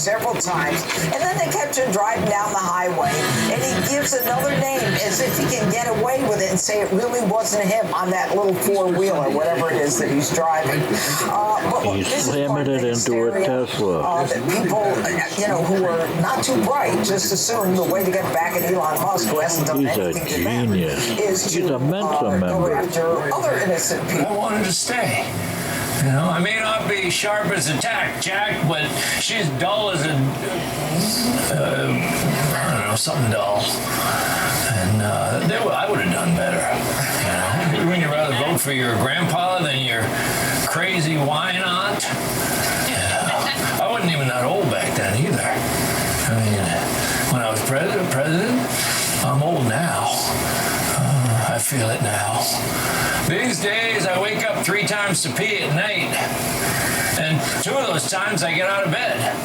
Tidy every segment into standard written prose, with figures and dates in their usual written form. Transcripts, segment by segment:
several times, and then they kept him driving down the highway, and he gives another name as if he can get away with it and say it really wasn't him on that little four-wheeler, whatever it is that he's driving. He's slamming it into a Tesla. That people, who are not too bright, just assume the way to get back at Elon Musk, who hasn't done anything to them, is to go after other innocent people. I wanted to stay. I may not be sharp as a tack, Jack, but she's dull as something dull. And I would have done better. Wouldn't you rather vote for your grandpa than your crazy wine aunt? Yeah. I wasn't even that old back then either. When I was president, I'm old now. I feel it now. These days, I wake up 3 times to pee at night. And 2 of those times, I get out of bed.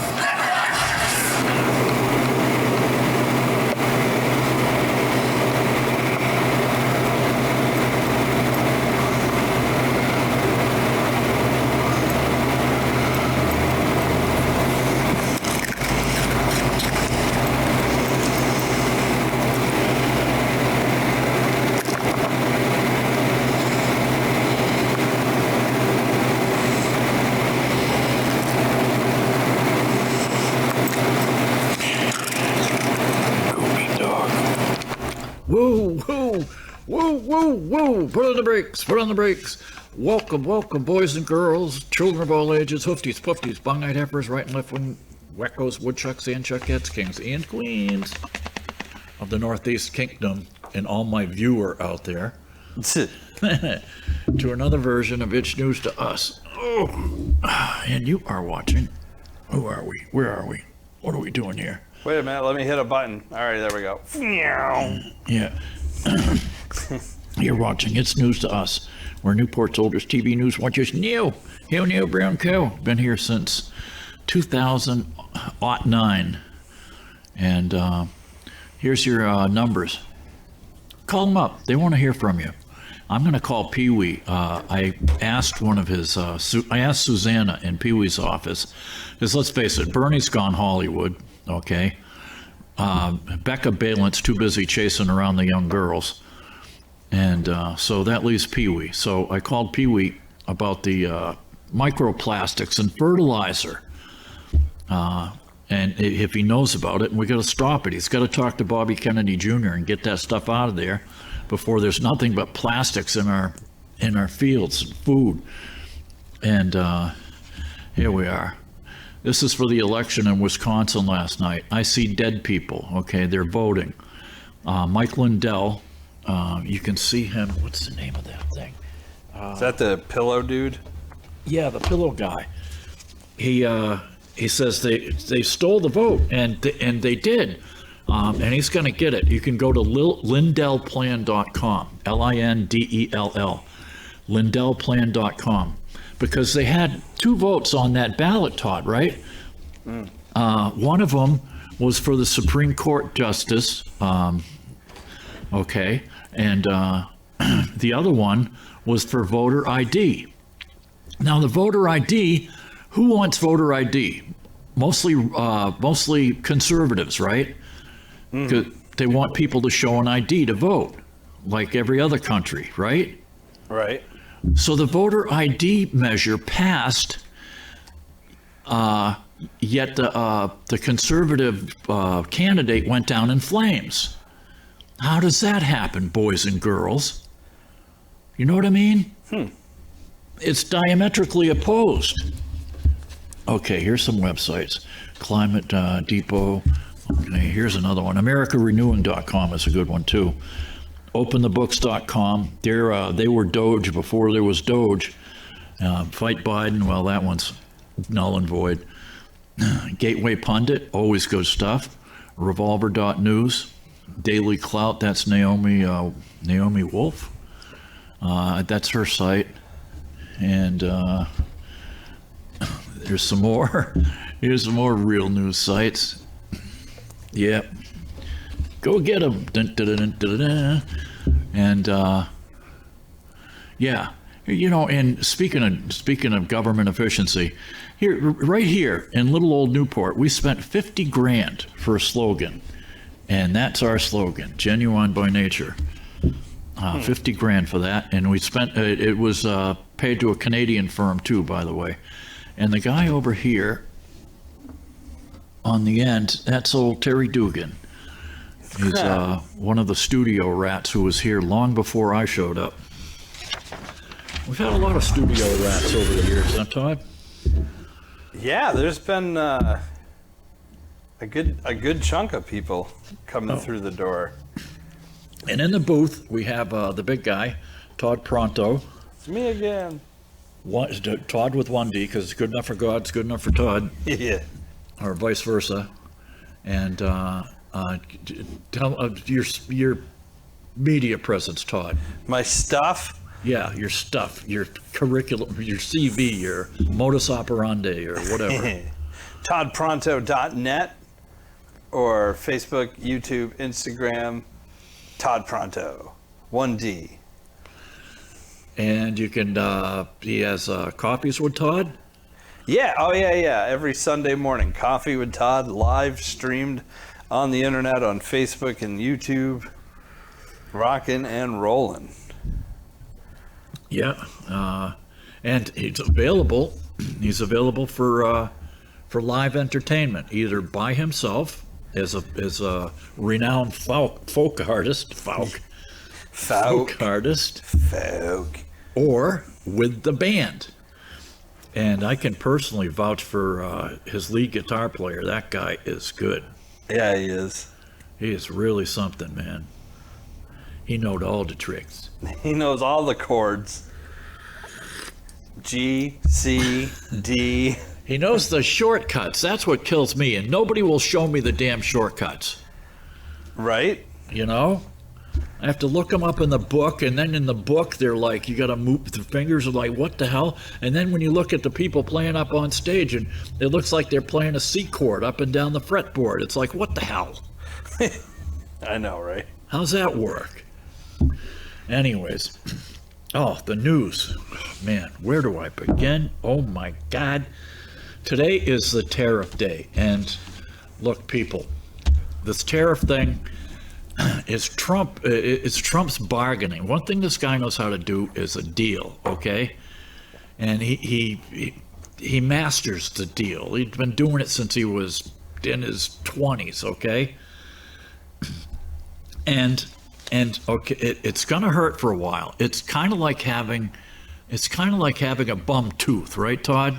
Whoa, put on the brakes. Welcome, boys and girls, children of all ages, hoofties, pufties, bong-eyed heifers, right and left wing, wackos, woodchucks, and chuckettes, kings and queens of the Northeast Kingdom, and all my viewer out there, to another version of It's News to Us. And you are watching. Who are we? Where are we? What are we doing here? Wait a minute, let me hit a button. All right, there we go. Yeah. You're watching It's News to Us. We're Newport's oldest TV news watchers. Neil Brown Cow. Been here since 2009. And here's your numbers. Call them up. They want to hear from you. I'm going to call Pee Wee. I asked one of his, I asked Susanna in Pee Wee's office, because let's face it, Bernie's gone Hollywood, okay? Becca Balint's too busy chasing around the young girls. And so that leaves Pee Wee. So I called Pee Wee about the microplastics and fertilizer. And if he knows about it, and we got to stop it. He's got to talk to Bobby Kennedy Jr. and get that stuff out of there before there's nothing but plastics in our fields and food. And here we are. This is for the election in Wisconsin last night. I see dead people. Okay, they're voting. Mike Lindell. You can see him. What's the name of that thing? Is that the pillow dude? Yeah, the pillow guy. He says they stole the vote, and they did. And he's going to get it. You can go to lindellplan.com, Lindell, lindellplan.com, because they had 2 votes on that ballot, Todd, right? One of them was for the Supreme Court justice, okay, and the other one was for voter ID. Now, the voter ID, who wants voter ID? Mostly conservatives, right? Because they want people to show an ID to vote, like every other country, right? Right. So the voter ID measure passed, yet the conservative candidate went down in flames. How does that happen, boys and girls? You know what I mean? It's diametrically opposed. Okay, here's some websites. Climate Depot. Okay, here's another one. AmericaRenewing.com is a good one too. OpenTheBooks.com. They were Doge before there was Doge. Fight Biden. Well, that one's null and void. Gateway Pundit. Always good stuff. Revolver.news. Daily Clout. That's Naomi Wolf. That's her site. And there's some more. Here's some more real news sites. Yep. Go get them. Dun, dun, dun, dun, dun, dun. And yeah, and speaking of government efficiency, Here, right here in little old Newport, we spent 50 grand for a slogan, and that's our slogan: genuine by nature. 50 grand for that, and we spent. It was paid to a Canadian firm too, by the way. And the guy over here on the end, that's old Terry Dugan. He's one of the studio rats who was here long before I showed up. We've had a lot of studio rats over the years, huh, Todd? Yeah, there's been a good chunk of people coming through the door. And in the booth, we have the big guy, Todd Pronto. It's me again. Todd with one D, because it's good enough for God, it's good enough for Todd, Yeah. or vice versa. And tell your media presence, Todd. My stuff. Yeah, your stuff, your curriculum, your CV, your modus operandi, or whatever. ToddPronto.net or Facebook, YouTube, Instagram, Todd Pronto, 1D. And you can, he has coffees with Todd. Yeah, oh yeah. Every Sunday morning, Coffee with Todd, live streamed on the internet on Facebook and YouTube, rocking and rolling. Yeah, and he's available. He's available for live entertainment, either by himself as a renowned folk artist, folk artist, or with the band. And I can personally vouch for his lead guitar player. That guy is good. Yeah, he is. He is really something, man. He knows all the tricks. He knows all the chords. G, C, D. He knows the shortcuts. That's what kills me. And nobody will show me the damn shortcuts. Right? You know? I have to look them up in the book, and then in the book they're like, you got to move the fingers, are like, what the hell? And then when you look at the people playing up on stage, and it looks like they're playing a C chord up and down the fretboard. It's like, what the hell? I know, right? How's that work? Anyways, the news. Man, where do I begin? Oh my God. Today is the tariff day. And look, people, this tariff thing is Trump's bargaining. One thing this guy knows how to do is a deal, okay? And he masters the deal. He'd been doing it since he was in his 20s, okay? And okay, it's gonna hurt for a while. It's kind of like having a bum tooth, right, Todd?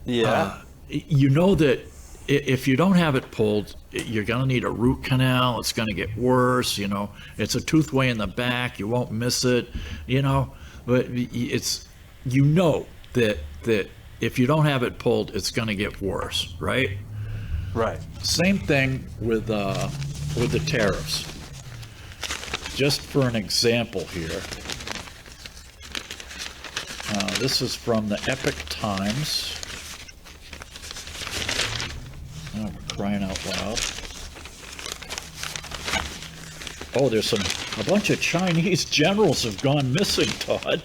Yeah. You know that if you don't have it pulled, you're gonna need a root canal. It's gonna get worse. You know, it's a tooth way in the back. You won't miss it. You know, but it's that if you don't have it pulled, it's gonna get worse, right? Right. Same thing with the tariffs. Just for an example here, this is from the Epic Times. Oh, we're crying out loud. Oh, there's a bunch of Chinese generals have gone missing, Todd.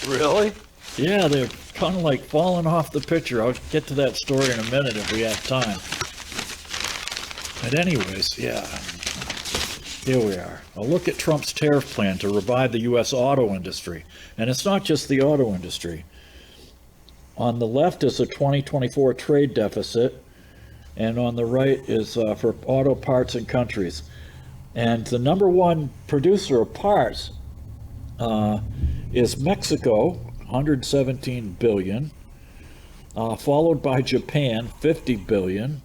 Really? Yeah, they're kind of like falling off the picture. I'll get to that story in a minute if we have time. But anyways, yeah. Here we are. A look at Trump's tariff plan to revive the U.S. auto industry. And it's not just the auto industry. On the left is a 2024 trade deficit, and on the right is for auto parts and countries. And the number one producer of parts is Mexico, 117 billion, followed by Japan, 50 billion,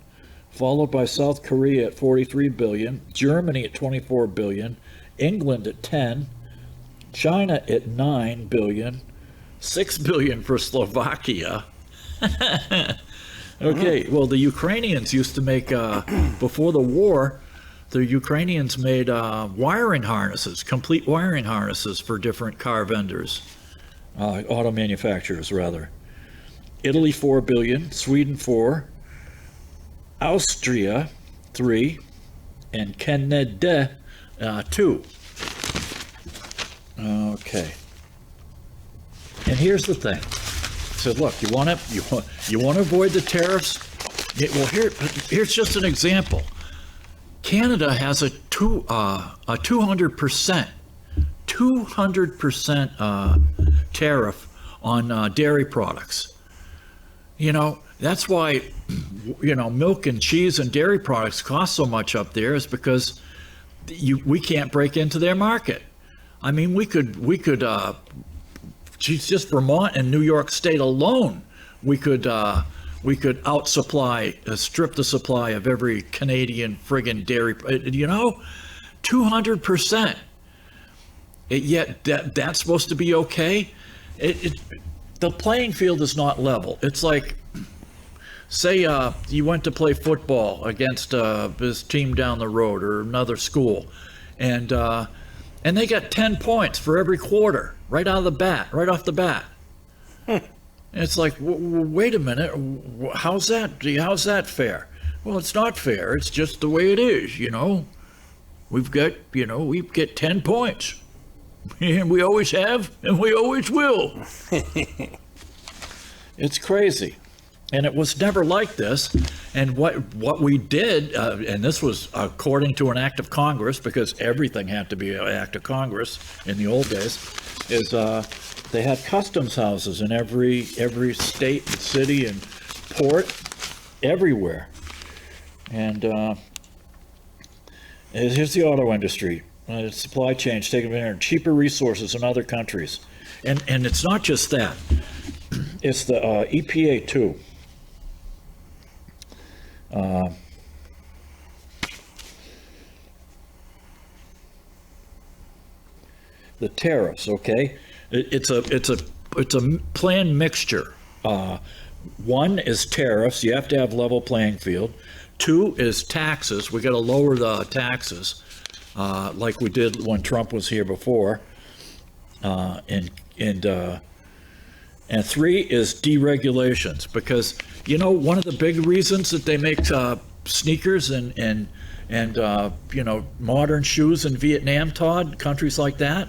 followed by South Korea at 43 billion, Germany at 24 billion, England at 10, China at 9 billion, 6 billion for Slovakia. Okay, well, the Ukrainians used to make, before the war, the Ukrainians made wiring harnesses, complete wiring harnesses for different car vendors, auto manufacturers, rather. Italy, 4 billion, Sweden, 4, Austria, 3, and Canada, 2. Okay. And here's the thing. said, look, you want to avoid the tariffs? Well, here's just an example. Canada has a 200% tariff on dairy products. That's why milk and cheese and dairy products cost so much up there, is because we can't break into their market. I mean, we could just Vermont and New York State alone, we could outsupply, strip the supply of every Canadian friggin' dairy, 200%. Yet that's supposed to be okay? The playing field is not level. It's like, say you went to play football against this team down the road or another school, and they got 10 points for every quarter right off the bat. It's like, wait a minute, how's that fair? Well, it's not fair. It's just the way it is. We get 10 points, and we always have, and we always will. It's crazy. And it was never like this. And what we did, and this was according to an act of Congress, because everything had to be an act of Congress in the old days, is they had customs houses in every state and city and port, everywhere. And here's the auto industry. Supply chains taking advantage of cheaper resources in other countries. And it's not just that. It's the EPA too. The tariffs, okay? It's a planned mixture. One is tariffs. You have to have level playing field. Two is taxes. We got to lower the taxes, like we did when Trump was here before. And three is deregulations, because one of the big reasons that they make sneakers and modern shoes in Vietnam, Todd, countries like that.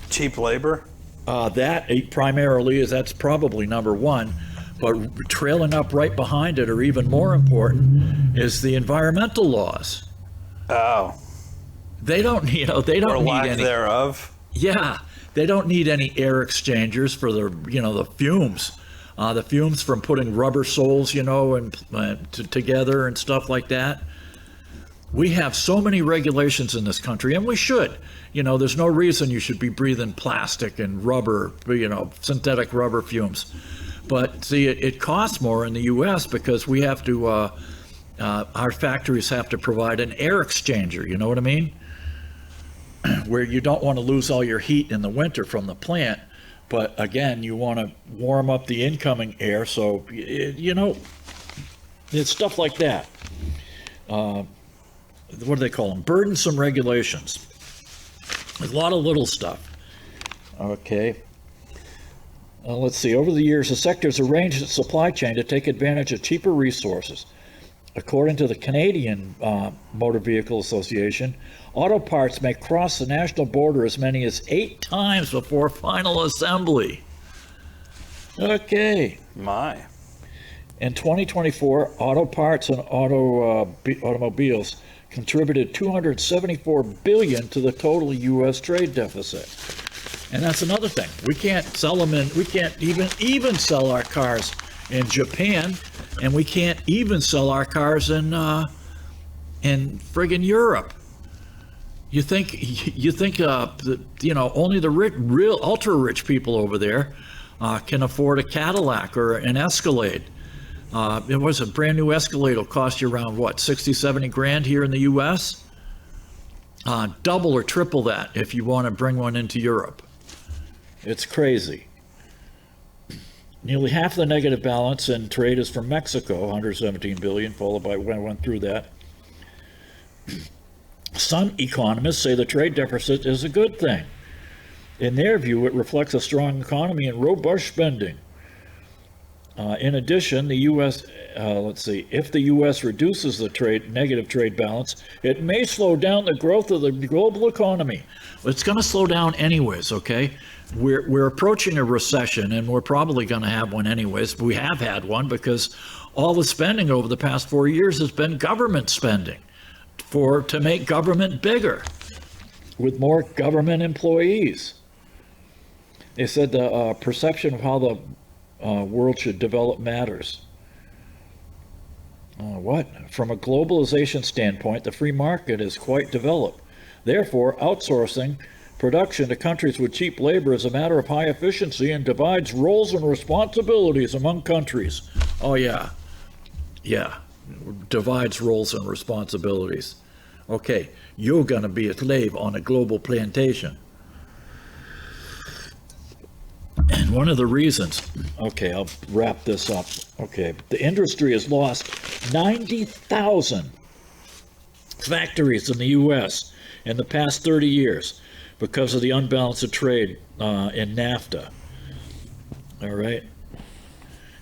Cheap labor. That primarily that's probably number one, but trailing up right behind it, or even more important, is the environmental laws. Oh. They don't need lack any thereof. Yeah. They don't need any air exchangers for the fumes. The fumes from putting rubber soles, together and stuff like that. We have so many regulations in this country, and we should. There's no reason you should be breathing plastic and rubber, synthetic rubber fumes. But see, it costs more in the U.S. because we have to, our factories have to provide an air exchanger, you know what I mean? Where you don't want to lose all your heat in the winter from the plant, but again, you want to warm up the incoming air. So, it's stuff like that. What do they call them? Burdensome regulations. There's a lot of little stuff. Okay. Let's see. Over the years, the sector has arranged its supply chain to take advantage of cheaper resources. According to the Canadian Motor Vehicle Association, auto parts may cross the national border as many as 8 times before final assembly. Okay. My. In 2024, auto parts and automobiles contributed $274 billion to the total U.S. trade deficit. And that's another thing. We can't sell them we can't even sell our cars in Japan, and we can't even sell our cars in friggin' Europe. You think only the real ultra rich people over there can afford a Cadillac or an Escalade. It was a brand new Escalade will cost you around what, 60, 70 grand here in the U.S. Double or triple that if you want to bring one into Europe. It's crazy. Nearly half the negative balance in trade is from Mexico, 117 billion, followed by, when I went through that. Some economists say the trade deficit is a good thing. In their view, it reflects a strong economy and robust spending. In addition, the U.S. If the U.S. reduces the negative trade balance, it may slow down the growth of the global economy. It's going to slow down anyways. Okay, we're approaching a recession, and we're probably going to have one anyways. We have had one because all the spending over the past 4 years has been government spending to make government bigger with more government employees. They said the perception of how the world should develop matters. From a globalization standpoint, the free market is quite developed. Therefore, outsourcing production to countries with cheap labor is a matter of high efficiency and divides roles and responsibilities among countries. Oh, yeah. Yeah. Divides roles and responsibilities. Okay, you're going to be a slave on a global plantation. And one of the reasons, okay, I'll wrap this up. Okay, the industry has lost 90,000 factories in the U.S. in the past 30 years because of the unbalance of trade in NAFTA. All right.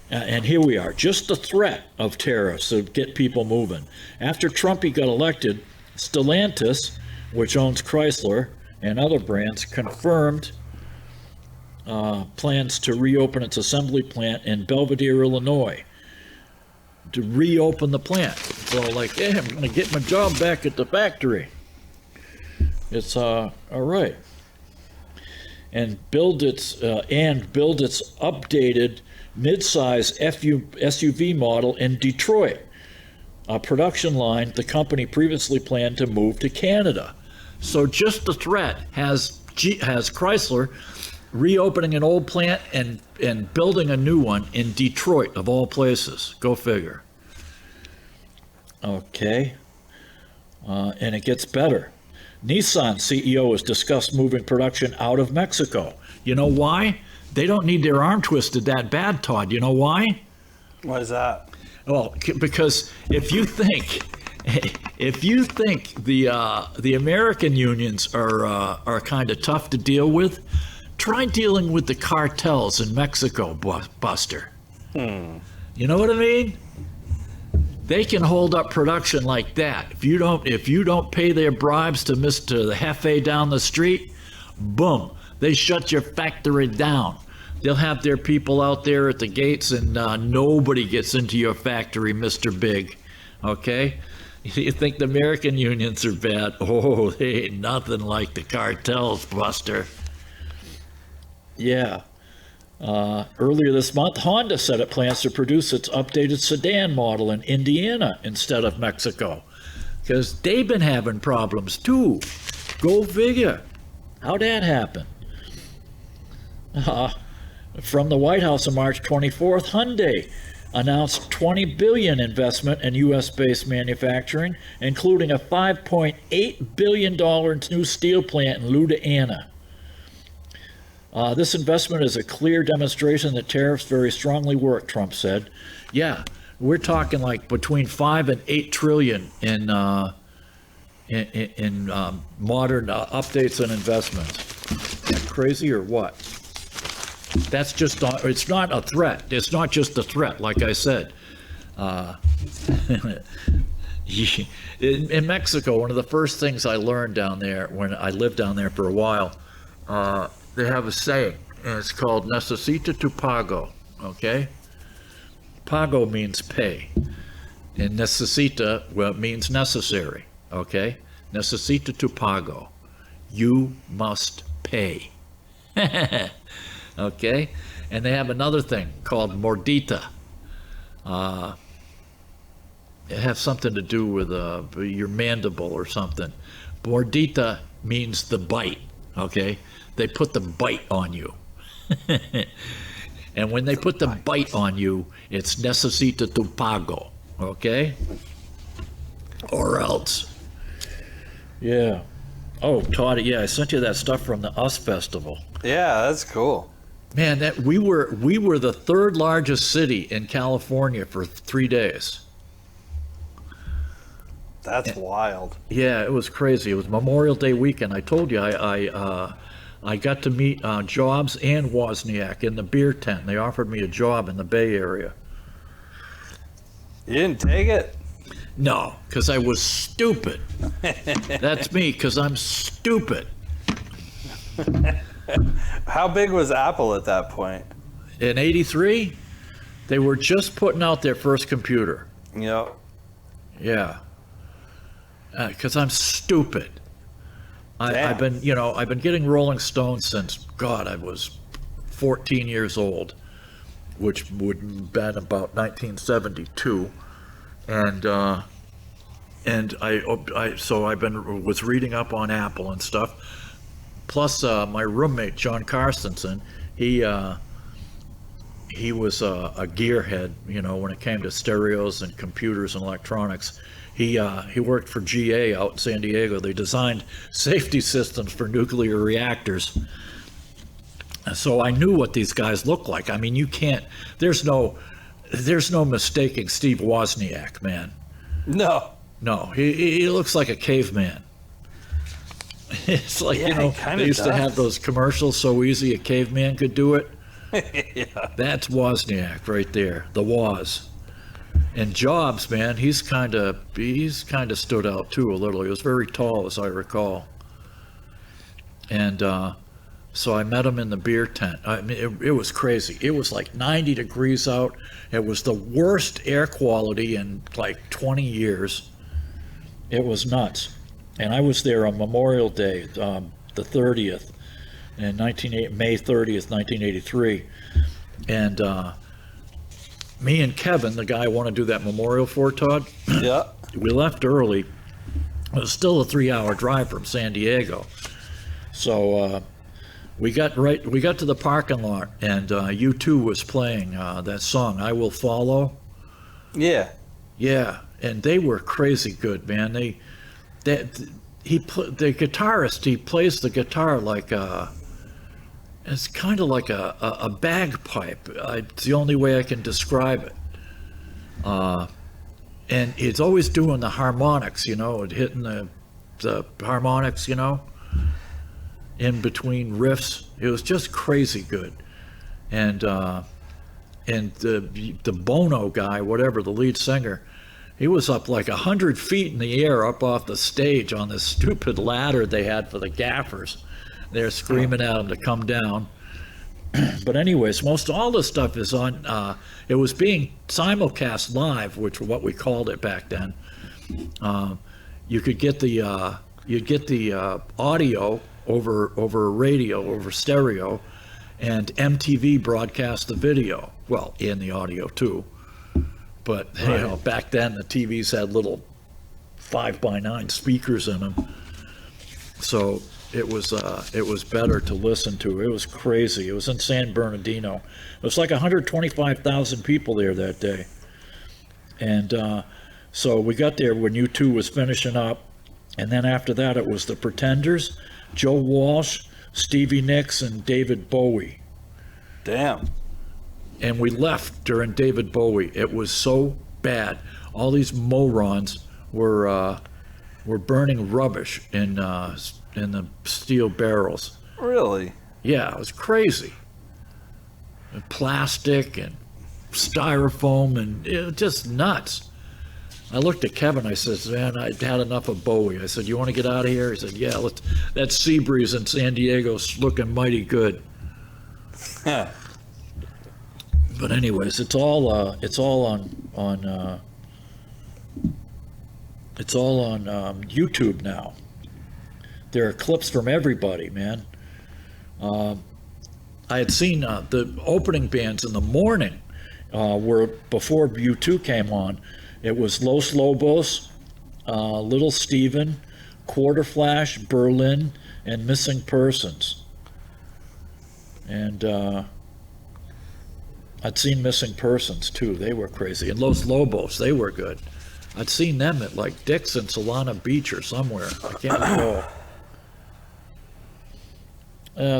And here we are, just the threat of tariffs to get people moving. After Trumpy got elected, Stellantis, which owns Chrysler and other brands, confirmed plans to reopen its assembly plant in Belvidere, Illinois. To reopen the plant. So like, hey, I'm going to get my job back at the factory. It's all right. And build its updated mid-size SUV model in Detroit, a production line the company previously planned to move to Canada. So just the threat has Chrysler reopening an old plant and building a new one in Detroit, of all places. Go figure. Okay. And it gets better. Nissan CEO has discussed moving production out of Mexico. You know why? They don't need their arm twisted that bad, Todd. You know why? Why is that? Well, because if you think the American unions are kind of tough to deal with, try dealing with the cartels in Mexico, Buster. You know what I mean? They can hold up production like that. If you don't pay their bribes to Mr. the Jefe down the street, boom, they shut your factory down. They'll have their people out there at the gates, and nobody gets into your factory, Mr. Big. Okay? You think the American unions are bad? Oh, they ain't nothing like the cartels, Buster. Yeah. Earlier this month, Honda said it plans to produce its updated sedan model in Indiana instead of Mexico, because they've been having problems too. Go figure. How'd that happen? From the White House on March 24th, Hyundai announced $20 billion investment in U.S.-based manufacturing, including a $5.8 billion new steel plant in Louisiana. This investment is a clear demonstration that tariffs very strongly work, Trump said. Yeah, we're talking like between 5 and 8 trillion in modern updates and investments. Is that crazy or what? That's just, it's not a threat. It's not just a threat, like I said. In Mexico, one of the first things I learned down there when I lived down there for a while, they have a saying, and it's called necesita tu pago, okay? Pago means pay, and necesita, well, it means necessary, okay? Necesita tu pago, you must pay, okay? And they have another thing called mordita. It has something to do with your mandible or something. Mordita means the bite, okay? They put the bite on you. And when they put the bite on you, it's necesita tu pago, okay? Or else. Yeah. Oh, Todd, yeah, I sent you that stuff from the US Festival. Yeah, that's cool. Man, that we were the third largest city in California for 3 days. That's wild. Yeah, it was crazy. It was Memorial Day weekend. I told you I I got to meet Jobs and Wozniak in the beer tent. They offered me a job in the Bay Area. You didn't take it? No, because I was stupid. That's me, because I'm stupid. How big was Apple at that point? In '83, they were just putting out their first computer. Yep. Yeah. Because I'm stupid. I've been getting Rolling Stone since, God, I was 14 years old, which would have been about 1972. And was reading up on Apple and stuff. Plus, my roommate John Carstensen, he was a gearhead, when it came to stereos and computers and electronics. He worked for GA out in San Diego. They designed safety systems for nuclear reactors. So I knew what these guys look like. I mean, there's no mistaking Steve Wozniak, man. No. No, he looks like a caveman. It's like, they used to have those commercials, So Easy a Caveman Could Do It. Yeah. That's Wozniak right there, the Woz. And Jobs, man, he's kind of stood out too a little. He was very tall, as I recall. And so I met him in the beer tent. I mean, it was crazy. It was like 90 degrees out. It was the worst air quality in like 20 years. It was nuts. And I was there on Memorial Day, the 30th, in May 30th, 1983. And me and Kevin, the guy I want to do that memorial for, Todd, Yeah. we left early. It was still a 3-hour drive from San Diego. So we got to the parking lot, and U2 was playing that song, I Will Follow. Yeah. Yeah, and they were crazy good, man. The guitarist, he plays the guitar like it's kind of like a bagpipe. It's the only way I can describe it. And he's always doing the harmonics, hitting the harmonics, in between riffs. It was just crazy good. And the Bono guy, whatever, the lead singer, he was up like 100 feet in the air up off the stage on this stupid ladder they had for the gaffers. They're screaming at him to come down. But anyways, most all the stuff is on, it was being simulcast live, which was what we called it back then. You could get the audio over radio, over stereo, and MTV broadcast the video. Well, in the audio too. But back then the TVs had little 5x9 speakers in them, so it was better to listen to. It was crazy. It was in San Bernardino. It was like 125,000 people there that day, and so we got there when U2 was finishing up, and then after that it was the Pretenders, Joe Walsh, Stevie Nicks, and David Bowie. Damn. And we left during David Bowie. It was so bad. All these morons were burning rubbish in the steel barrels. Really? Yeah, it was crazy. And plastic and styrofoam, and it was just nuts. I looked at Kevin. I said, "Man, I'd had enough of Bowie." I said, "You want to get out of here?" He said, "Yeah, let's." That sea breeze in San Diego's looking mighty good. But anyways, it's all on YouTube now. There are clips from everybody, man. I had seen the opening bands in the morning were before U2 came on. It was Los Lobos, Little Steven, Quarter Flash, Berlin, and Missing Persons. And I'd seen Missing Persons too. They were crazy. And Los Lobos, they were good. I'd seen them at like Dick's in Solana Beach or somewhere. I can't recall.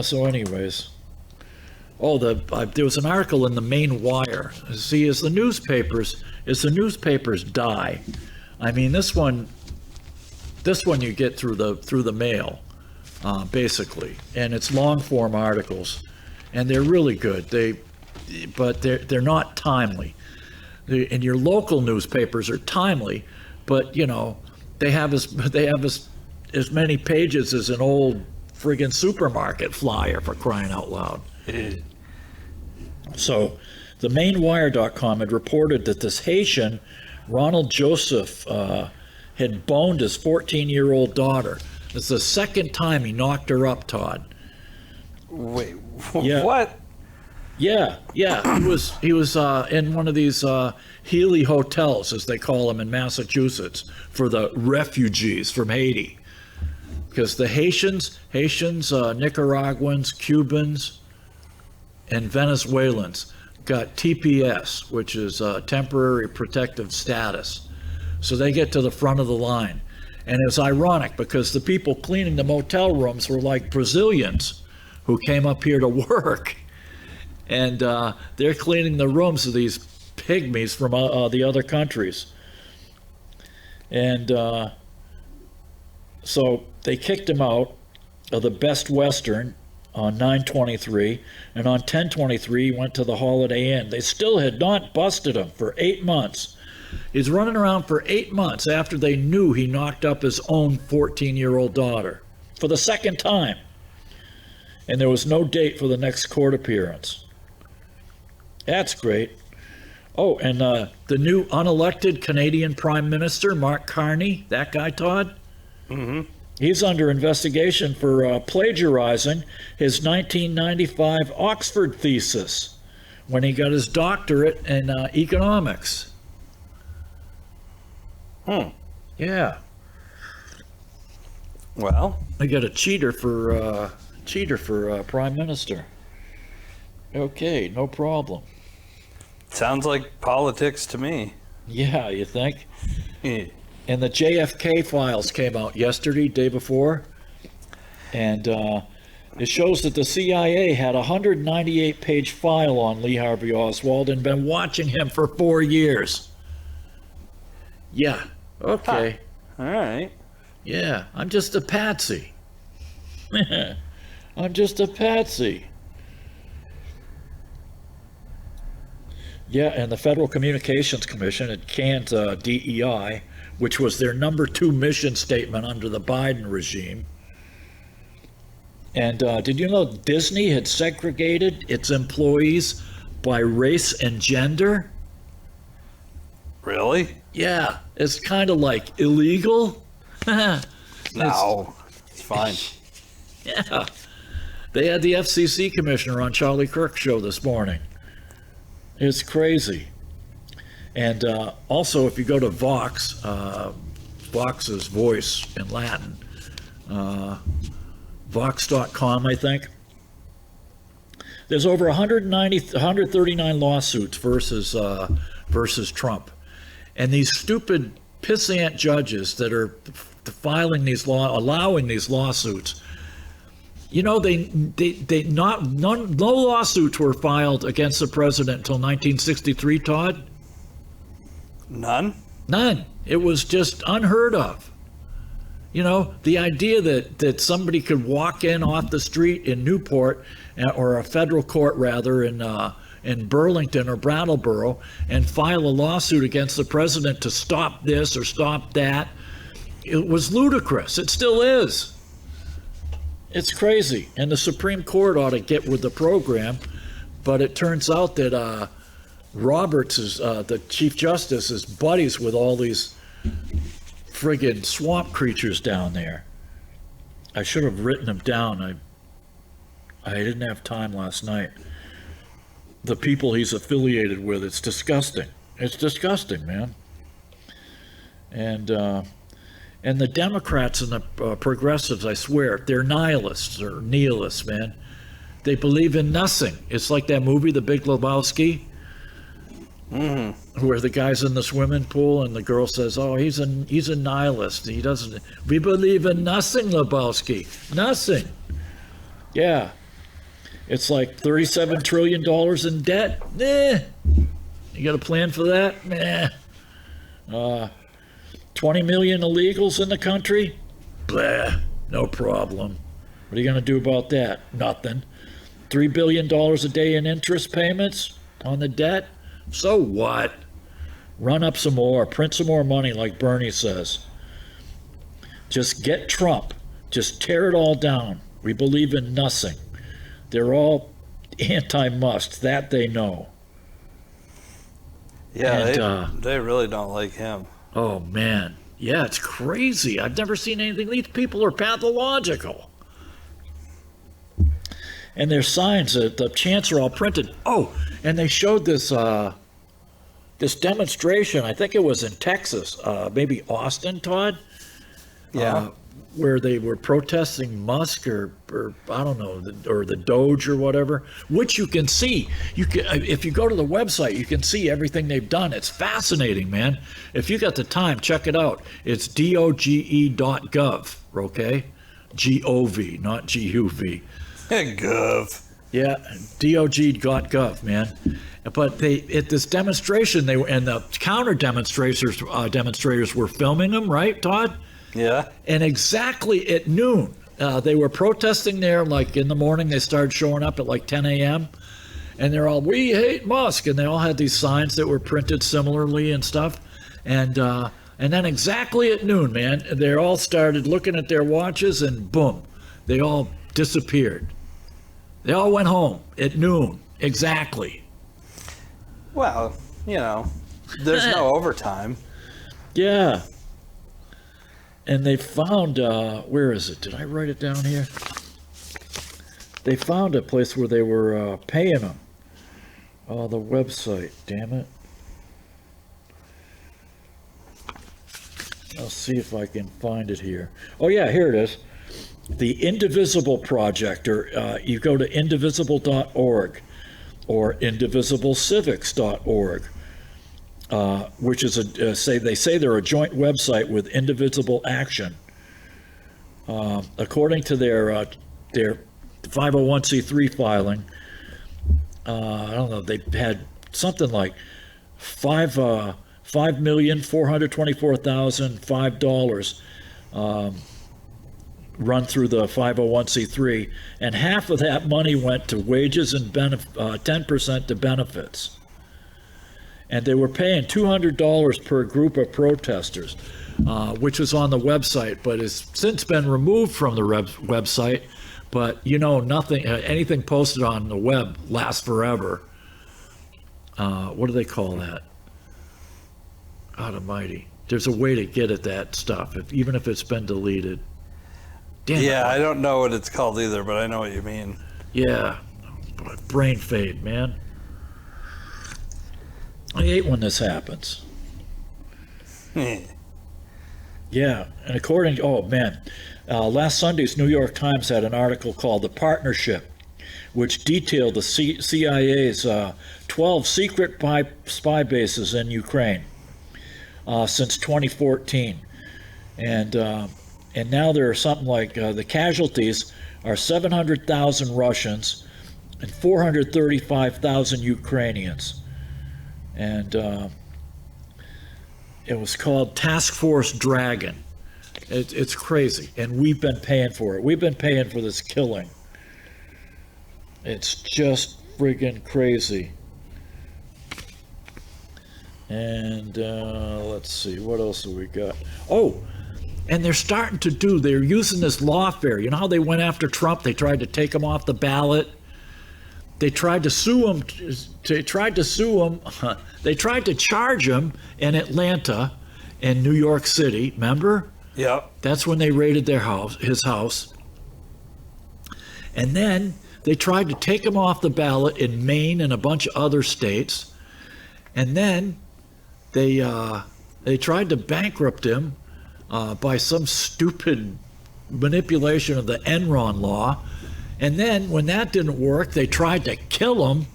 So anyways. Oh, there was an article in the Maine Wire. See, as the newspapers die, I mean, this one you get through the mail. basically, and it's long form articles, and they're really good. But they're not timely. And your local newspapers are timely, but they have as many pages as an old friggin' supermarket flyer, for crying out loud. So the mainwire.com had reported that this Haitian, Ronald Joseph, had boned his 14-year-old daughter. It's the second time he knocked her up, Todd. Wait, Yeah. what? Yeah. He was in one of these Healy hotels, as they call them in Massachusetts, for the refugees from Haiti. Because the Haitians, Nicaraguans, Cubans, and Venezuelans got TPS, which is temporary protective status. So they get to the front of the line. And it's ironic because the people cleaning the motel rooms were like Brazilians who came up here to work. And they're cleaning the rooms of these pygmies from the other countries. And so they kicked him out of the Best Western on 9/23, and on 10/23 he went to the Holiday Inn. They still had not busted him for 8 months. He's running around for 8 months after they knew he knocked up his own 14-year-old daughter for the second time. And there was no date for the next court appearance. That's great. Oh, and the new unelected Canadian Prime Minister, Mark Carney, that guy, Todd? Mm-hmm. He's under investigation for plagiarizing his 1995 Oxford thesis when he got his doctorate in economics. Yeah. Well, I got a cheater for Prime Minister. Okay, no problem. sounds like politics to me. Yeah, you think? Eh. And the JFK files came out yesterday, day before, and it shows that the CIA had a 198-page file on Lee Harvey Oswald and been watching him for 4 years. Yeah, okay. All right. Yeah, I'm just a patsy. I'm just a patsy. Yeah, and the Federal Communications Commission had canned DEI, which was their number 2 mission statement under the Biden regime. And did you know Disney had segregated its employees by race and gender? Really? Yeah, it's kind of like illegal. No, it's fine. Yeah. They had the FCC commissioner on Charlie Kirk's show this morning. It's crazy. And also, if you go to Vox, Vox's voice in Latin, Vox.com, I think, there's over 139 lawsuits versus Trump. And these stupid pissant judges that are allowing these lawsuits, no lawsuits were filed against the president until 1963, Todd. None? None. It was just unheard of. The idea that somebody could walk in off the street in Newport, or a federal court rather, in Burlington or Brattleboro, and file a lawsuit against the president to stop this or stop that, it was ludicrous. It still is. It's crazy. And the Supreme Court ought to get with the program, but it turns out that Roberts, the Chief Justice, is buddies with all these friggin' swamp creatures down there. I should have written them down. I didn't have time last night. The people he's affiliated with, it's disgusting. It's disgusting, man. And the Democrats and the progressives, I swear, they're nihilists or nihilists, man. They believe in nothing. It's like that movie, The Big Lebowski, where the guy's in the swimming pool and the girl says, "Oh, he's a nihilist. He doesn't. We believe in nothing, Lebowski. Nothing." Yeah. It's like $37 trillion in debt. Nah. You got a plan for that? Nah. 20 million illegals in the country? Blah. No problem. What are you going to do about that? Nothing. $3 billion a day in interest payments on the debt? So what? Run up some more, print some more money like Bernie says. Just get Trump. Just tear it all down. We believe in nothing. They're all anti-Musk. That they know. Yeah, And, they really don't like him. Oh, man. Yeah, it's crazy. I've never seen anything. These people are pathological. And their signs, the chants are all printed. Oh, and they showed this this demonstration. I think it was in Texas, maybe Austin, Todd. Yeah. Where they were protesting Musk or I don't know, or the Doge or whatever, which you can see. You can, if you go to the website, you can see everything they've done. It's fascinating, man. If you got the time, check it out. It's doge.gov, okay? G-O-V, not G-U-V. Gov. Yeah, dog.gov, man. But they at this demonstration, they were, and the counter demonstrators were filming them, right, Todd? Yeah. And exactly at noon, they were protesting there. Like in the morning, they started showing up at like 10 a.m. And they're all, "We hate Musk," and they all had these signs that were printed similarly and stuff. And then exactly at noon, man, they all started looking at their watches, and boom, they all disappeared. They all went home at noon, exactly. Well, there's no overtime. Yeah. And they found, where is it? Did I write it down here? They found a place where they were paying them. Oh, the website, damn it. I'll see if I can find it here. Oh, yeah, here it is. The Indivisible Project, or you go to indivisible.org or indivisiblecivics.org. Which is they say they're a joint website with Indivisible Action. According to their 501c3 filing, I don't know, they had something like $5,424,005 run through the 501c3, and half of that money went to wages and 10% to benefits. And they were paying $200 per group of protesters, which was on the website, but has since been removed from the website. But nothing, anything posted on the web lasts forever. What do they call that? God Almighty! There's a way to get at that stuff, even if it's been deleted. Damn Yeah, it. I don't know what it's called either, but I know what you mean. Yeah, brain fade, man. I hate when this happens. Yeah, and last Sunday's New York Times had an article called "The Partnership," which detailed the CIA's 12 secret spy bases in Ukraine since 2014, and now there are something like the casualties are 700,000 Russians and 435,000 Ukrainians. And it was called Task Force Dragon. It's crazy, and we've been paying for it. We've been paying for this killing. It's just friggin' crazy. And let's see, what else have we got? Oh, and they're using this lawfare. You know how they went after Trump? They tried to take him off the ballot. They tried to sue him. They tried to charge him in Atlanta and New York City. Remember? Yep. That's when they raided his house. And then they tried to take him off the ballot in Maine and a bunch of other states. And then they tried to bankrupt him by some stupid manipulation of the Enron law. And then when that didn't work, they tried to kill him.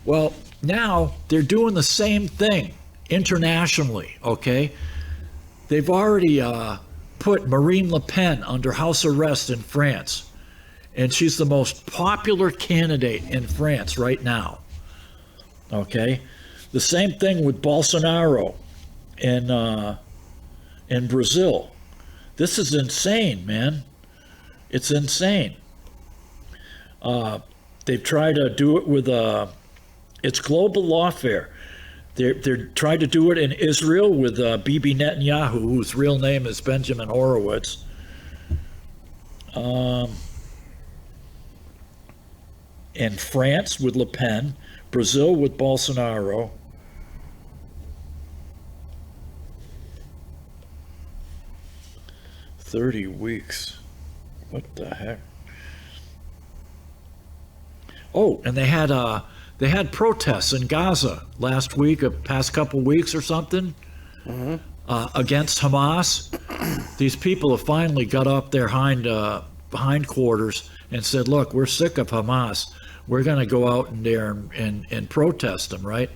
Well, now they're doing the same thing internationally, okay? They've already put Marine Le Pen under house arrest in France. And she's the most popular candidate in France right now, okay? The same thing with Bolsonaro in Brazil. This is insane, man. It's insane. They've tried to do it with it's global lawfare. They're trying to do it in Israel with Bibi Netanyahu, whose real name is Benjamin Horowitz. In France with Le Pen, Brazil with Bolsonaro. "30 weeks. What the heck?" Oh, and they had protests in Gaza last week, past couple weeks or something, against Hamas. These people have finally got up their behind quarters and said, "Look, we're sick of Hamas. We're going to go out in there and protest them, right?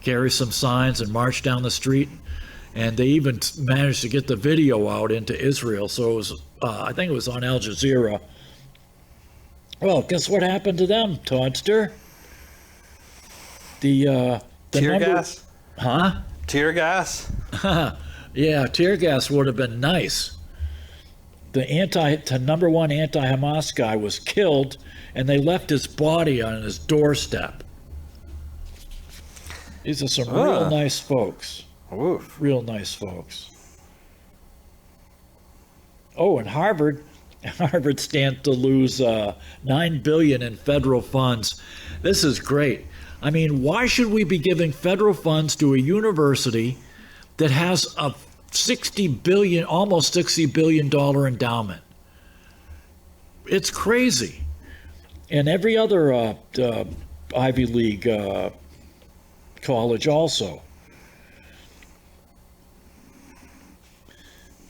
Carry some signs and march down the street." And they even managed to get the video out into Israel. So it was, I think it was on Al Jazeera. Well, guess what happened to them, Toddster? The Tear gas? Huh? Tear gas? Yeah, tear gas would have been nice. The number one anti-Hamas guy was killed, and they left his body on his doorstep. These are some real nice folks. Oof. Real nice folks. Oh, and Harvard stands to lose $9 billion in federal funds. This is great. I mean, why should we be giving federal funds to a university that has a almost $60 billion endowment? It's crazy. And every other Ivy League college also.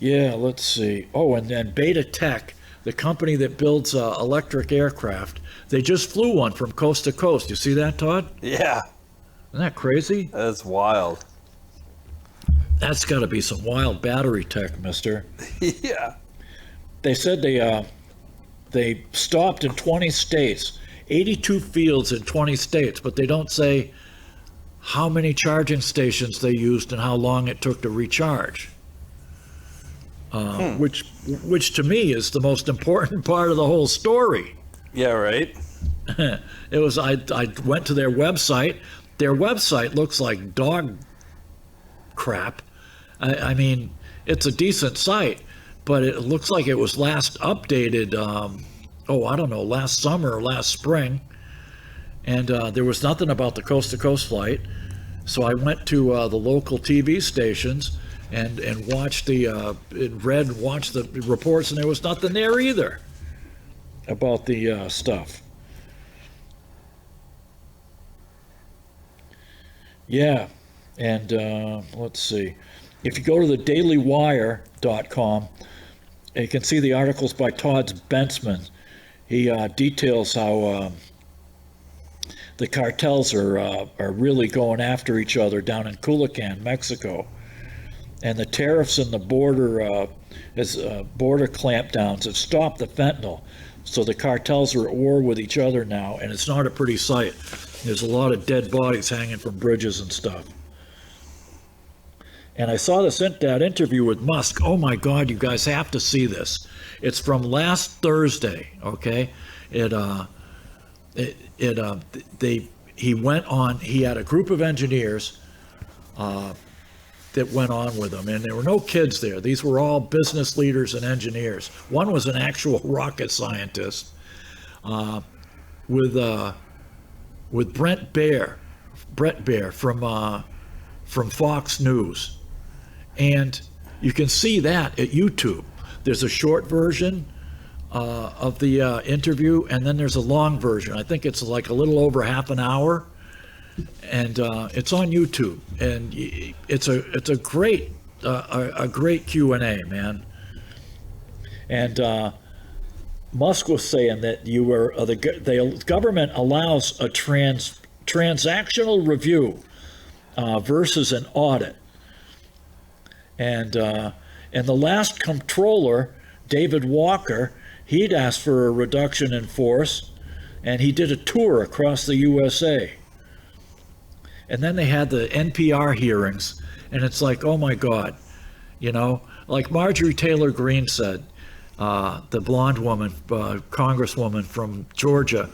Yeah, let's see. Oh, and then Beta Tech, the company that builds electric aircraft, they just flew one from coast to coast. You see that, Todd? Yeah. Isn't that crazy? That's wild. That's got to be some wild battery tech, mister. Yeah. They said they stopped in 20 states, 82 fields in 20 states, but they don't say how many charging stations they used and how long it took to recharge. Which to me is the most important part of the whole story. Yeah, right. It was I went to their website. Their website looks like dog crap. I mean, it's a decent site, but it looks like it was last updated, I don't know, last summer or last spring. And there was nothing about the coast-to-coast flight. So I went to the local TV stations and watched watched the reports, and there was nothing there either about the stuff. Yeah, and let's see. If you go to the dailywire.com, you can see the articles by Todd Bentzman. He details how the cartels are really going after each other down in Culiacan, Mexico. And the tariffs and the border clampdowns have stopped the fentanyl. So the cartels are at war with each other now, and it's not a pretty sight. There's a lot of dead bodies hanging from bridges and stuff. And I saw that interview with Musk. Oh my God, you guys have to see this. It's from last Thursday. Okay, he went on. He had a group of engineers that went on with him, and there were no kids there. These were all business leaders and engineers. One was an actual rocket scientist. With Brett Baer from Fox News. And you can see that at YouTube. There's a short version of the interview, and then there's a long version. I think it's like a little over half an hour, and it's on YouTube. And it's a great Q&A, man. And Musk was saying that the government allows a transactional review versus an audit. And the last comptroller, David Walker, he'd asked for a reduction in force, and he did a tour across the USA. And then they had the NPR hearings, and it's like, oh my God, like Marjorie Taylor Greene said, the blonde woman, congresswoman from Georgia.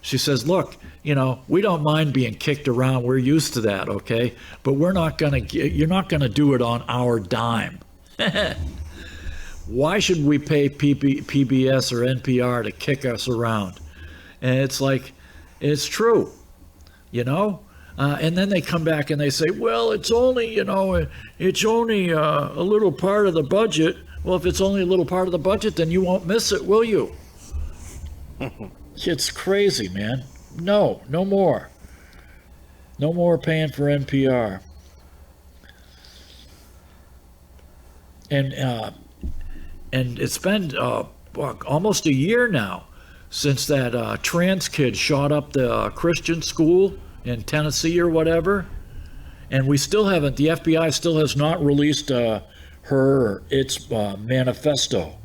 She says, look, we don't mind being kicked around. We're used to that, okay? But you're not going to do it on our dime. Why should we pay PBS or NPR to kick us around? And it's like, it's true, and then they come back and they say, well, it's only, it's only a little part of the budget. Well, if it's only a little part of the budget, then you won't miss it, will you? It's crazy, man. No more. No more paying for NPR. And it's been almost a year now since that trans kid shot up the Christian school in Tennessee or whatever, and we still haven't. The FBI still has not released its manifesto.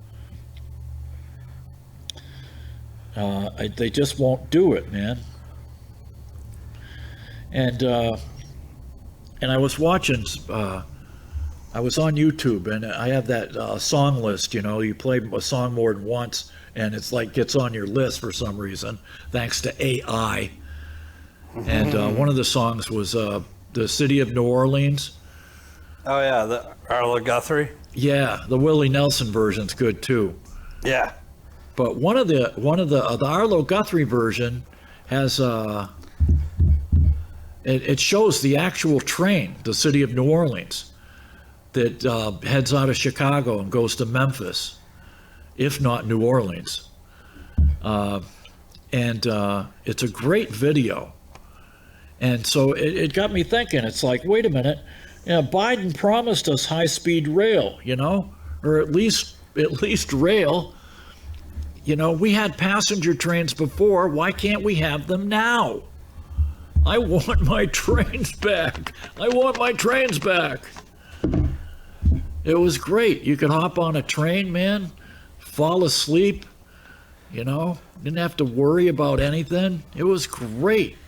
They just won't do it, man. And I was watching. I was on YouTube, and I have that song list. You play a song more than once, and it's like gets on your list for some reason, thanks to AI. And one of the songs was "The City of New Orleans." Oh yeah, the Arlo Guthrie. Yeah, the Willie Nelson version's good too. Yeah, but one of the Arlo Guthrie version has it shows the actual train, the City of New Orleans, that heads out of Chicago and goes to Memphis, if not New Orleans. And it's a great video. And so it got me thinking. It's like, wait a minute, Biden promised us high-speed rail, or at least rail. We had passenger trains before. Why can't we have them now? I want my trains back. I want my trains back. It was great. You could hop on a train, man, fall asleep, didn't have to worry about anything. It was great.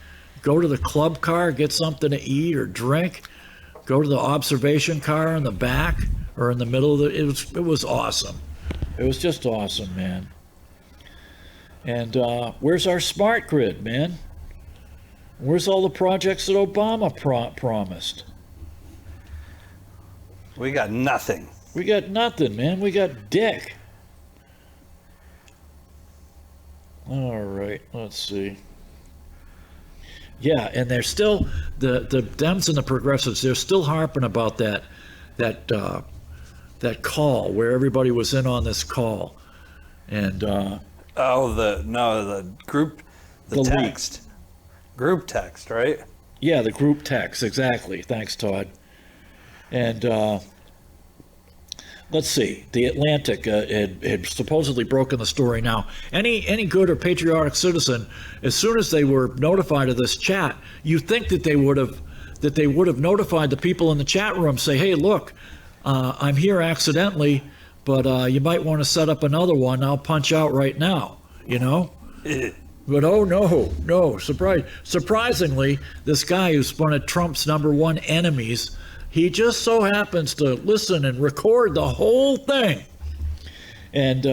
Go to the club car, get something to eat or drink. Go to the observation car in the back or in the middle of it was awesome. It was just awesome, man. And where's our smart grid, man? Where's all the projects that Obama promised? We got nothing. We got nothing, man. We got dick. All right, let's see. Yeah, and they're still the Dems and the progressives. They're still harping about that call where everybody was in on this call, and the group, the text, group text, right? Yeah, the group text, exactly. Thanks, Todd. And let's see, the Atlantic had supposedly broken the story. Now, any good or patriotic citizen, as soon as they were notified of this chat, you think that they would have notified the people in the chat room, say, hey, look, I'm here accidentally, but you might want to set up another one. I'll punch out right now, But oh no, surprisingly, this guy who's one of Trump's #1 enemies, he just so happens to listen and record the whole thing. And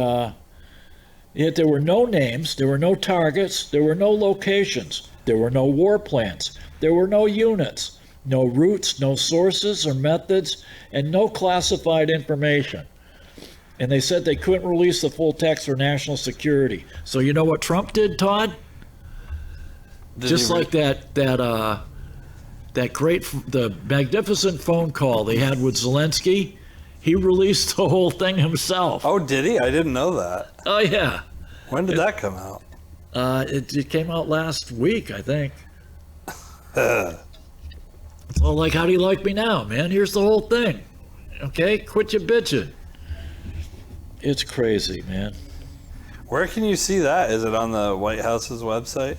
yet there were no names, there were no targets, there were no locations, there were no war plans, there were no units, no routes, no sources or methods, and no classified information. And they said they couldn't release the full text for national security. So you know what Trump did, Todd? Just like the magnificent phone call they had with Zelensky, he released the whole thing himself. Oh, did he? I didn't know that. Oh, yeah. When did that come out? It came out last week, I think. So, like, how do you like me now, man? Here's the whole thing. Okay? Quit your bitching. It's crazy, man. Where can you see that? Is it on the White House's website?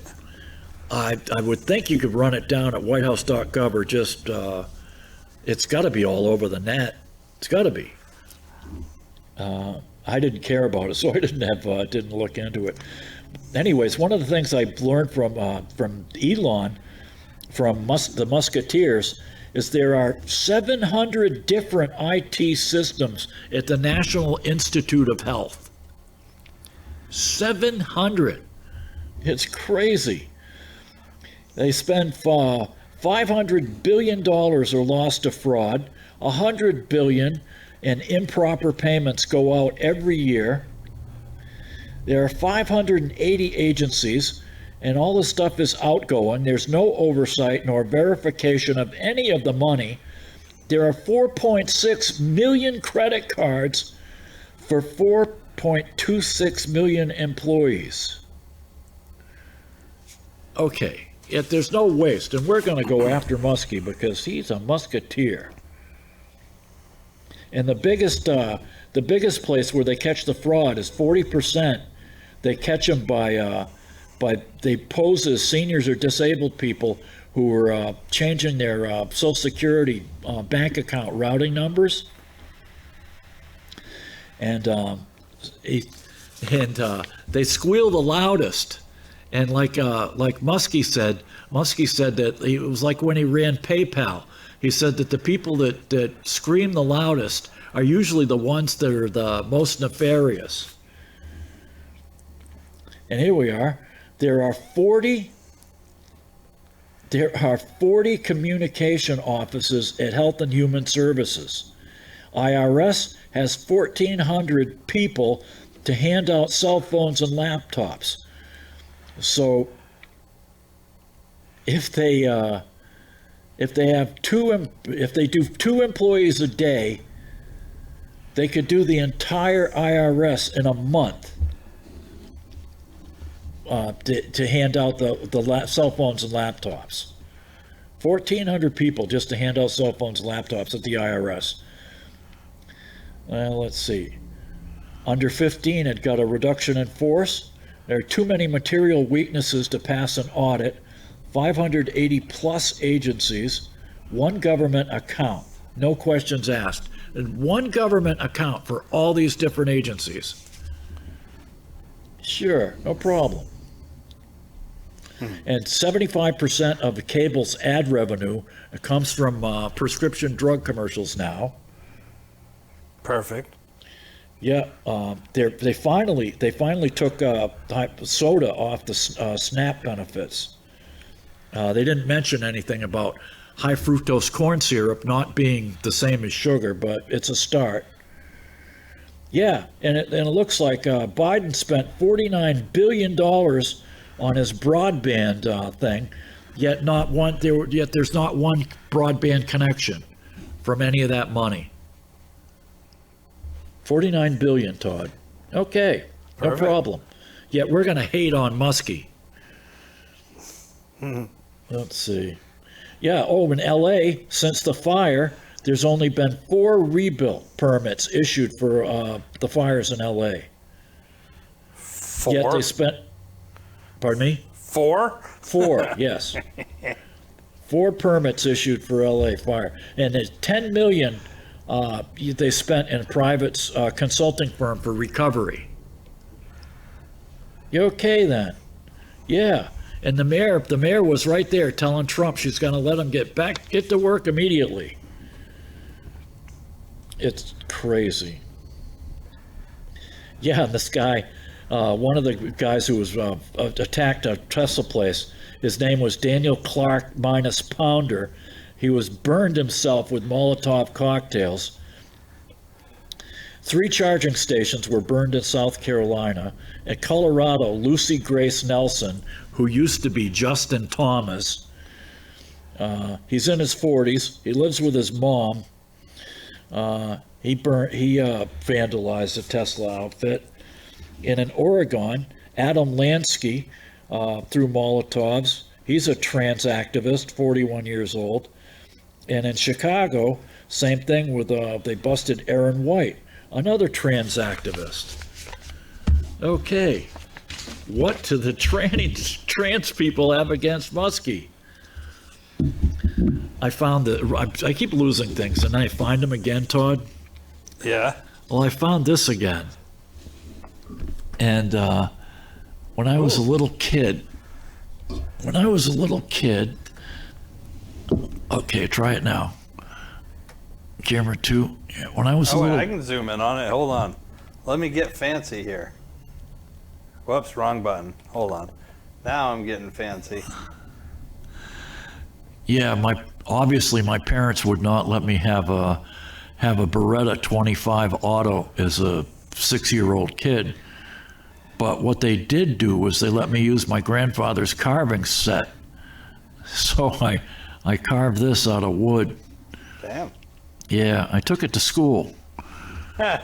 I would think you could run it down at whitehouse.gov or just, it's got to be all over the net. It's got to be. I didn't care about it, so I didn't look into it. Anyways, one of the things I learned from Elon, from the Musketeers, is there are 700 different IT systems at the National Institute of Health. 700. It's crazy. They spend $500 billion are lost to fraud. $100 billion in improper payments go out every year. There are 580 agencies, and all the stuff is outgoing. There's no oversight nor verification of any of the money. There are 4.6 million credit cards for 4.26 million employees. Okay, if there's no waste, and we're going to go after Muskie because he's a musketeer. And the biggest place where they catch the fraud is 40%. They catch them by they pose as seniors or disabled people who are changing their Social Security bank account routing numbers, and they squeal the loudest. And like Muskie said that it was like when he ran PayPal. He said that the people that scream the loudest are usually the ones that are the most nefarious. And here we are. There are 40 communication offices at Health and Human Services. IRS has 1,400 people to hand out cell phones and laptops. So if they do 2 employees a day, they could do the entire IRS in a month. To hand out the cell phones and laptops. 1,400 people just to hand out cell phones and laptops at the IRS. Well, let's see. Under 15, it got a reduction in force. There are too many material weaknesses to pass an audit. 580 plus agencies. 1 government account. No questions asked. And 1 government account for all these different agencies. Sure, no problem. And 75% of the cable's ad revenue comes from prescription drug commercials now. Perfect. Yeah, they finally took soda off the SNAP benefits. They didn't mention anything about high fructose corn syrup not being the same as sugar, but it's a start. Yeah, and it looks like Biden spent $49 billion on his broadband thing, yet there's not one broadband connection from any of that money. $49 billion, Todd. Okay, no Perfect. problem. Yet we're going to hate on Muskie. Let's see. Yeah, in L.A., since the fire, there's only been 4 rebuild permits issued for the fires in L.A. 4? Yet they spent... Pardon me? 4? 4, yes. 4 permits issued for LA fire. And there's $10 million they spent in a private consulting firm for recovery. You okay then? Yeah. And the mayor was right there telling Trump she's going to let him get to work immediately. It's crazy. Yeah, and this guy... one of the guys who was attacked a Tesla place, his name was Daniel Clark minus Pounder. He was burned himself with Molotov cocktails. 3 charging stations were burned in South Carolina. In Colorado, Lucy Grace Nelson, who used to be Justin Thomas, he's in his 40s. He lives with his mom. He vandalized a Tesla outfit. And in Oregon, Adam Lansky threw Molotovs. He's a trans activist, 41 years old. And in Chicago, same thing with they busted Aaron White, another trans activist. Okay, what do the trans people have against Muskie? I found that I keep losing things, and then I find them again, Todd. Yeah. Well, I found this again. And when I was a little kid, okay, try it now. Camera 2. Yeah, when I was I can zoom in on it. Hold on. Let me get fancy here. Whoops, wrong button. Hold on. Now I'm getting fancy. Yeah, obviously my parents would not let me have a Beretta 25 Auto as a 6-year-old kid. But what they did do was they let me use my grandfather's carving set. So I carved this out of wood. Damn. Yeah, I took it to school. How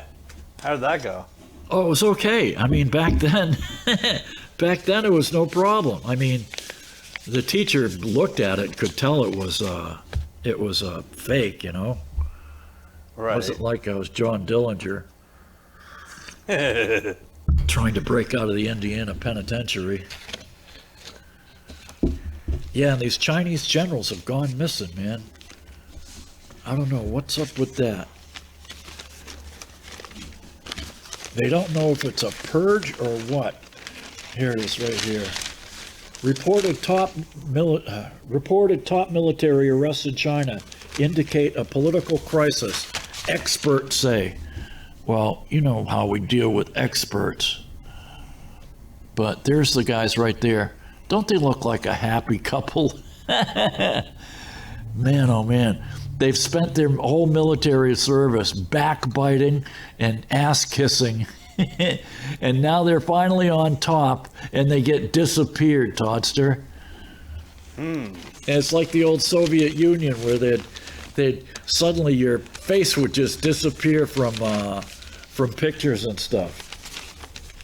did that go? Oh, it was okay. I mean, back then it was no problem. I mean, the teacher looked at it, could tell it was a fake, you know. Right. It wasn't like I was John Dillinger trying to break out of the Indiana penitentiary. Yeah, and these Chinese generals have gone missing, man. I don't know what's up with that. They don't know if it's a purge or what. Here it is right here. Reported top military arrests in China indicate a political crisis, experts say. Well, you know how we deal with experts. But there's the guys right there. Don't they look like a happy couple? Man, oh man. They've spent their whole military service backbiting and ass kissing. And now they're finally on top and they get disappeared, Toddster. And it's like the old Soviet Union where they'd suddenly your face would just disappear from pictures and stuff.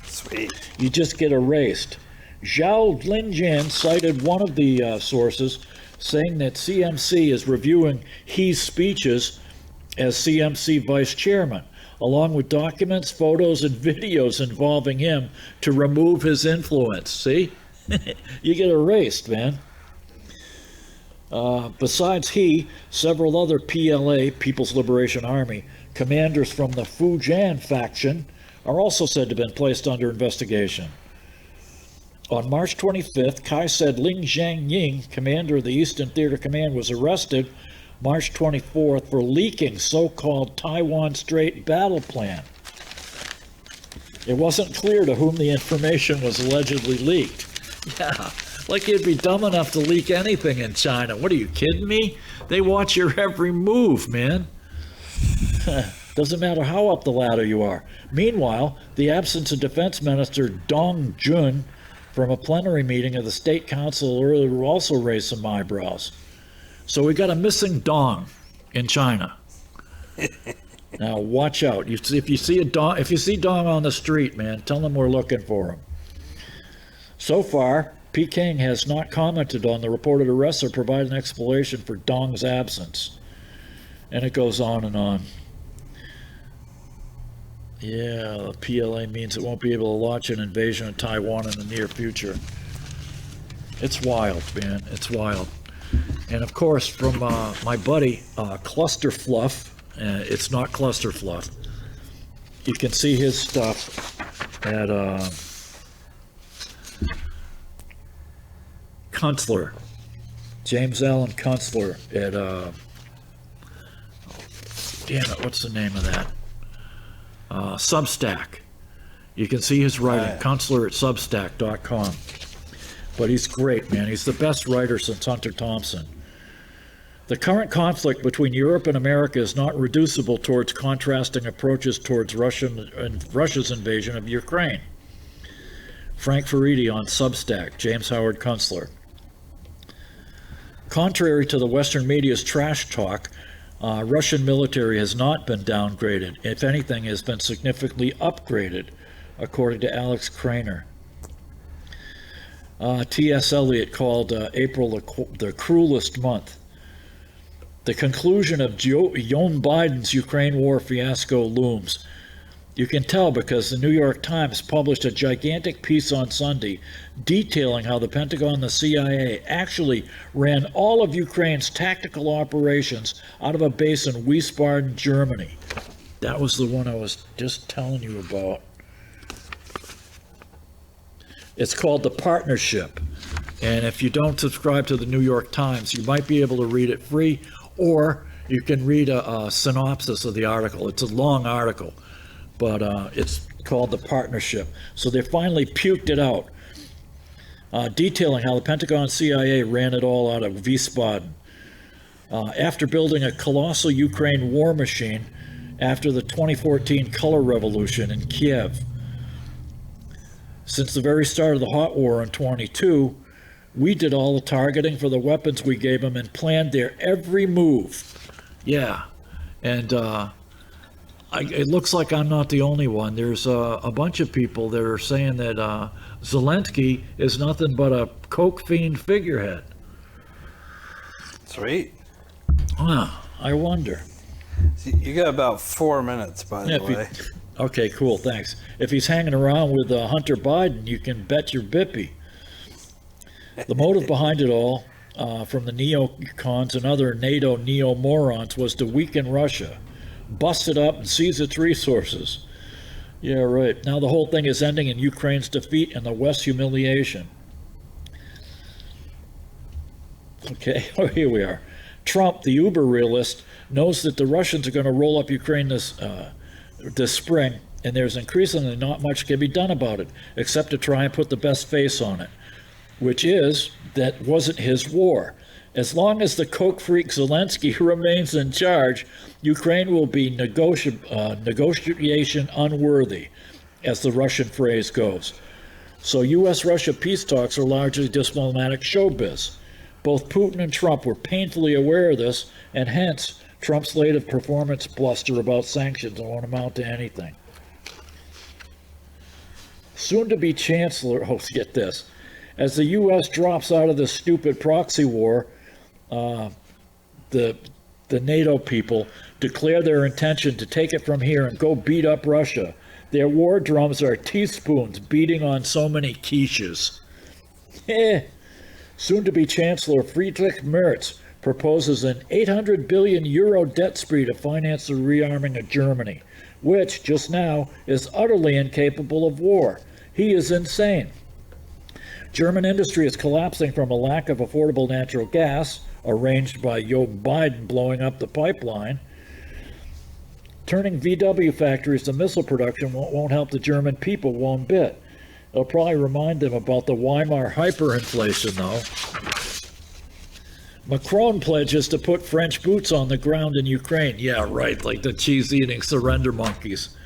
Sweet. You just get erased. Zhao Linjian cited one of the sources saying that CMC is reviewing He's speeches as CMC vice chairman, along with documents, photos, and videos involving him to remove his influence. See? You get erased, man. Besides he, several other PLA, People's Liberation Army, commanders from the Fujian faction are also said to have been placed under investigation. On March 25th, Kai said Ling Jianying, commander of the Eastern Theater Command, was arrested March 24th for leaking so-called Taiwan Strait battle plan. It wasn't clear to whom the information was allegedly leaked. Yeah, like you'd be dumb enough to leak anything in China. What are you kidding me? They watch your every move, man. Doesn't matter how up the ladder you are. Meanwhile, the absence of Defense Minister Dong Jun from a plenary meeting of the State Council earlier also raised some eyebrows. So we got a missing Dong in China. Now watch out. If you see Dong on the street, man, tell them we're looking for him. So far, Peking has not commented on the reported arrests or provided an explanation for Dong's absence. And it goes on and on. Yeah, the PLA means it won't be able to launch an invasion of Taiwan in the near future. It's wild, man. It's wild. And of course, from my buddy, Cluster Fluff, it's not Cluster Fluff. You can see his stuff at Kunstler, James Allen Kunstler at, damn it, what's the name of that? Substack. You can see his writing, Kunstler at Substack.com. But he's great, man. He's the best writer since Hunter Thompson. The current conflict between Europe and America is not reducible towards contrasting approaches towards Russia's invasion of Ukraine. Frank Faridi on Substack, James Howard Kunstler. Contrary to the Western media's trash talk, Russian military has not been downgraded. If anything, has been significantly upgraded, according to Alex Craner. T.S. Eliot called April the cruelest month. The conclusion of Joe Biden's Ukraine war fiasco looms. You can tell because the New York Times published a gigantic piece on Sunday detailing how the Pentagon and the CIA actually ran all of Ukraine's tactical operations out of a base in Wiesbaden, Germany. That was the one I was just telling you about. It's called The Partnership. And if you don't subscribe to the New York Times, you might be able to read it free, or you can read a synopsis of the article. It's a long article. but it's called the Partnership. So they finally puked it out, detailing how the Pentagon CIA ran it all out of Wiesbaden. After building a colossal Ukraine war machine after the 2014 color revolution in Kiev. Since the very start of the hot war in 22, we did all the targeting for the weapons we gave them and planned their every move. Yeah, and it looks like I'm not the only one. There's a bunch of people that are saying that Zelensky is nothing but a coke fiend figurehead. Sweet. I wonder. You got about 4 minutes, by the way. Okay, cool, thanks. If he's hanging around with Hunter Biden, you can bet your bippy. The motive behind it all, from the neocons and other NATO neo-morons, was to weaken Russia, bust it up, and seize its resources. Yeah, right. Now the whole thing is ending in Ukraine's defeat and the West's humiliation. Okay, here we are. Trump, the uber realist, knows that the Russians are going to roll up Ukraine this spring, and there's increasingly not much can be done about it, except to try and put the best face on it, which is that wasn't his war. As long as the coke freak Zelensky remains in charge, Ukraine will be negotiation unworthy, as the Russian phrase goes. So U.S.-Russia peace talks are largely diplomatic showbiz. Both Putin and Trump were painfully aware of this, and hence Trump's latest performance bluster about sanctions won't amount to anything. Soon-to-be chancellor, get this, as the U.S. drops out of this stupid proxy war, the NATO people declare their intention to take it from here and go beat up Russia. Their war drums are teaspoons beating on so many quiches. Soon-to-be Chancellor Friedrich Merz proposes an 800 billion euro debt spree to finance the rearming of Germany, which, just now, is utterly incapable of war. He is insane. German industry is collapsing from a lack of affordable natural gas, arranged by Joe Biden blowing up the pipeline. Turning VW factories to missile production won't help the German people one bit. It'll probably remind them about the Weimar hyperinflation, though. Macron pledges to put French boots on the ground in Ukraine. Yeah, right, like the cheese-eating surrender monkeys.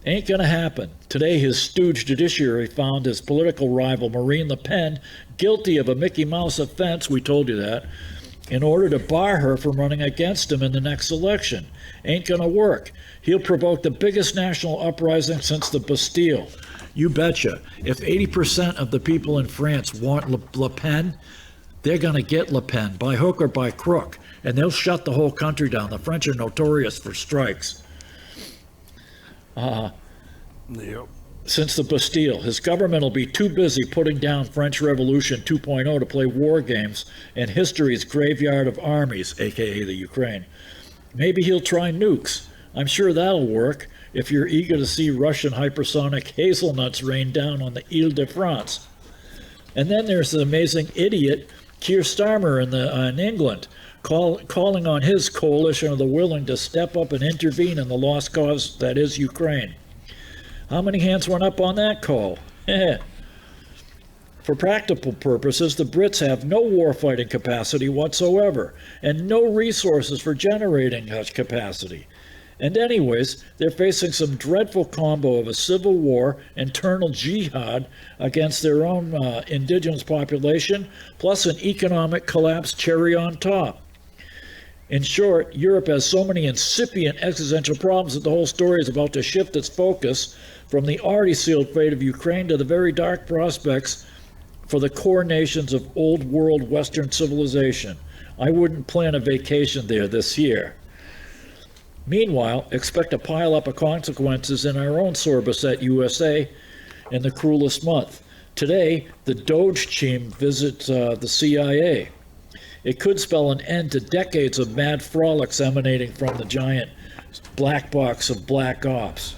Ain't gonna happen. Today, his stooge judiciary found his political rival, Marine Le Pen, guilty of a Mickey Mouse offense, we told you that, in order to bar her from running against him in the next election. Ain't gonna work. He'll provoke the biggest national uprising since the Bastille. You betcha. If 80% of the people in France want Le Pen, they're going to get Le Pen by hook or by crook, and they'll shut the whole country down. The French are notorious for strikes. Yep. Since the Bastille, his government will be too busy putting down French Revolution 2.0 to play war games in history's graveyard of armies, aka the Ukraine. Maybe he'll try nukes. I'm sure that'll work if you're eager to see Russian hypersonic hazelnuts rain down on the Ile-de-France. And then there's the amazing idiot Keir Starmer in England, calling on his coalition of the willing to step up and intervene in the lost cause that is Ukraine. How many hands went up on that call? For practical purposes, the Brits have no warfighting capacity whatsoever, and no resources for generating such capacity. And anyways, they're facing some dreadful combo of a civil war, internal jihad against their own indigenous population, plus an economic collapse cherry on top. In short, Europe has so many incipient existential problems that the whole story is about to shift its focus from the already sealed fate of Ukraine to the very dark prospects for the core nations of old world Western civilization. I wouldn't plan a vacation there this year. Meanwhile, expect a pile-up of consequences in our own sore beset USA in the cruelest month. Today, the Doge team visits the CIA. It could spell an end to decades of mad frolics emanating from the giant black box of black ops.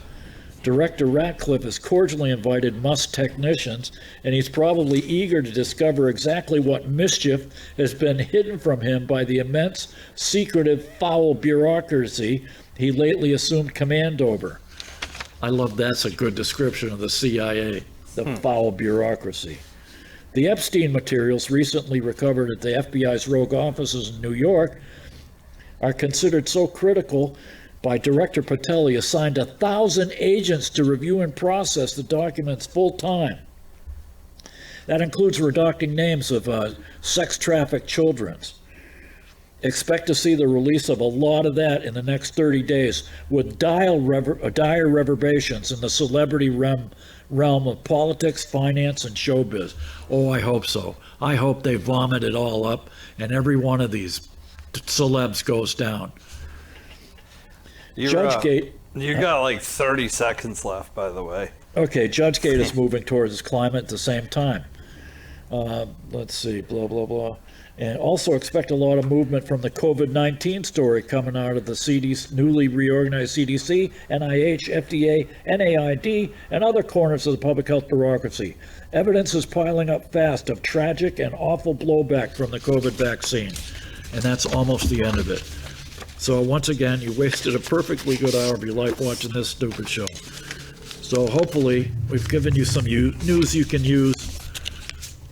Director Ratcliffe has cordially invited Musk technicians, and he's probably eager to discover exactly what mischief has been hidden from him by the immense, secretive, foul bureaucracy he lately assumed command over. I love that's a good description of the CIA, the foul bureaucracy. The Epstein materials recently recovered at the FBI's rogue offices in New York are considered so critical by Director Patel, he assigned 1,000 agents to review and process the documents full time. That includes redacting names of sex-trafficked children. Expect to see the release of a lot of that in the next 30 days with dire reverberations in the celebrity realm of politics, finance, and showbiz. Oh, I hope so. I hope they vomit it all up and every one of these celebs goes down. Judgegate. You got like 30 seconds left, by the way. Okay, Judgegate is moving towards its climate at the same time. Let's see, blah, blah, blah. And also expect a lot of movement from the COVID-19 story coming out of the CDC, newly reorganized CDC, NIH, FDA, NAID, and other corners of the public health bureaucracy. Evidence is piling up fast of tragic and awful blowback from the COVID vaccine. And that's almost the end of it. So once again, you wasted a perfectly good hour of your life watching this stupid show. So hopefully we've given you some news you can use,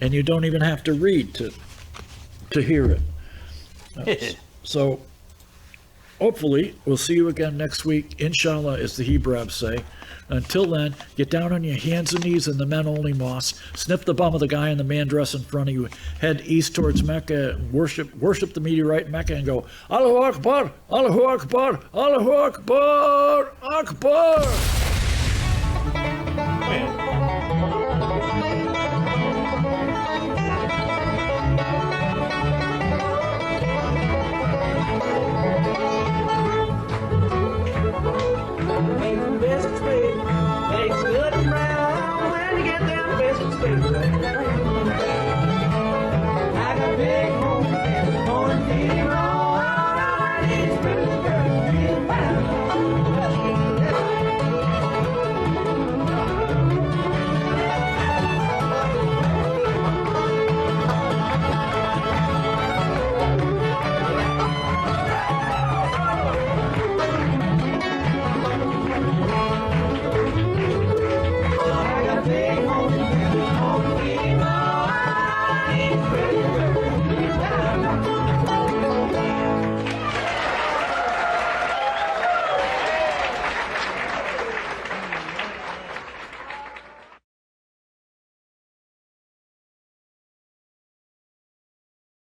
and you don't even have to read to hear it. So hopefully we'll see you again next week, inshallah, as the Hebrews say. Until then, get down on your hands and knees in the men-only mosque, sniff the bum of the guy in the man dress in front of you, head east towards Mecca, and worship the meteorite in Mecca and go, Allahu Akbar, Allahu Akbar, Allahu Akbar, Akbar.